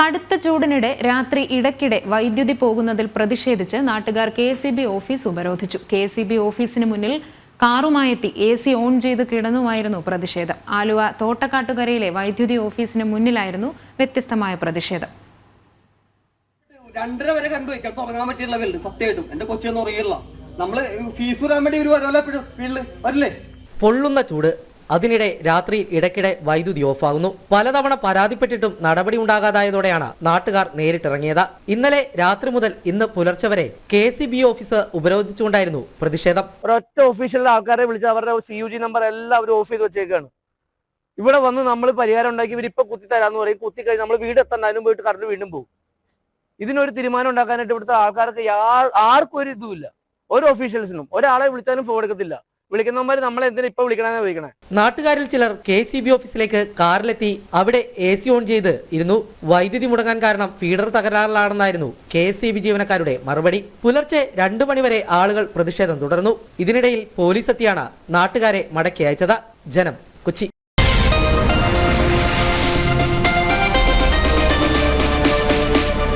കടുത്ത ചൂടിനിടെ രാത്രി ഇടയ്ക്കിടെ വൈദ്യുതി പോകുന്നതിൽ പ്രതിഷേധിച്ച് നാട്ടുകാർ കെ.എസ്.ഇ.ബി. ഓഫീസ് ഉപരോധിച്ചു. കെ.എസ്.ഇ.ബി. ഓഫീസിന് മുന്നിൽ കാറുമായെത്തി AC ഓൺ ചെയ്ത് കിടന്നുമായിരുന്നു പ്രതിഷേധം. ആലുവ തോട്ടക്കാട്ടുകരയിലെ വൈദ്യുതി ഓഫീസിന് മുന്നിലായിരുന്നു വ്യത്യസ്തമായ പ്രതിഷേധം. 2:30 വരെ കണ്ടുവയ്ക്കാൻ തുടങ്ങാൻ പറ്റിയുള്ള വെല്ല് സത്യമായിട്ടും എന്റെ കൊച്ചൊന്നും അറിയില്ല. നമ്മള് ഫീസ് വരാൻ വേണ്ടി ഒരു വരുമല്ലോ എപ്പോഴും വീട്ടില് വരില്ലേ. പൊള്ളുന്ന ചൂട്, അതിനിടെ രാത്രി ഇടയ്ക്കിടെ വൈദ്യുതി ഓഫാകുന്നു. പലതവണ പരാതിപ്പെട്ടിട്ടും നടപടി ഉണ്ടാകാതായതോടെയാണ് നാട്ടുകാർ നേരിട്ടിറങ്ങിയത്. ഇന്നലെ രാത്രി മുതൽ ഇന്ന് പുലർച്ചെ വരെ കെ.എസ്.ഇ.ബി. ഓഫീസ് ഉപരോധിച്ചുകൊണ്ടായിരുന്നു പ്രതിഷേധം. ഒരൊറ്റ ഓഫീഷ്യൽ ആൾക്കാരെ വിളിച്ച് അവരുടെ CUG നമ്പർ എല്ലാവരും ഓഫ് ചെയ്ത് വെച്ചേക്കാണ്. ഇവിടെ വന്ന് നമ്മൾ പരിഹാരം ഉണ്ടാക്കി ഇവരിപ്പൊ കുത്തിത്തരാന്ന് പറയും. കുത്തിക്കഴിഞ്ഞ് നമ്മൾ വീട് എത്തണ്ടായാലും പോയിട്ട് കറണ്ട് വീണ്ടും പോകും. ഇതിനൊരു തീരുമാനം ഉണ്ടാക്കാനായിട്ട് ഇവിടുത്തെ ആൾക്കാർക്ക് ആർക്കും ഒരു ഇതുമില്ല. ഒരു ഓഫീഷ്യൽസിനും ഒരാളെ വിളിച്ചാലും ഫോൺ എടുക്കത്തില്ല. വിളിക്കുന്നവന്മാർ നമ്മളെ എന്തിനാ ഇപ്പൊ വിളിക്കണമെന്ന് വിളിക്കണേ. നാട്ടുകാരിൽ ചിലർ കെ.എസ്.ഇ.ബി. ഓഫീസിലേക്ക് കാറിലെത്തി അവിടെ AC ഓൺ ചെയ്ത് ഇരുന്നു. വൈദ്യുതി മുടങ്ങാൻ കാരണം ഫീഡർ തകരാറിലാണെന്നായിരുന്നു കെ.എസ്.ഇ.ബി. ജീവനക്കാരുടെ മറുപടി. പുലർച്ചെ 2 മണിവരെ ആളുകൾ പ്രതിഷേധം തുടർന്നു. ഇതിനിടയിൽ പോലീസ് എത്തിയാണ് നാട്ടുകാരെ മടക്കി അയച്ചത്. ജനം, കൊച്ചി.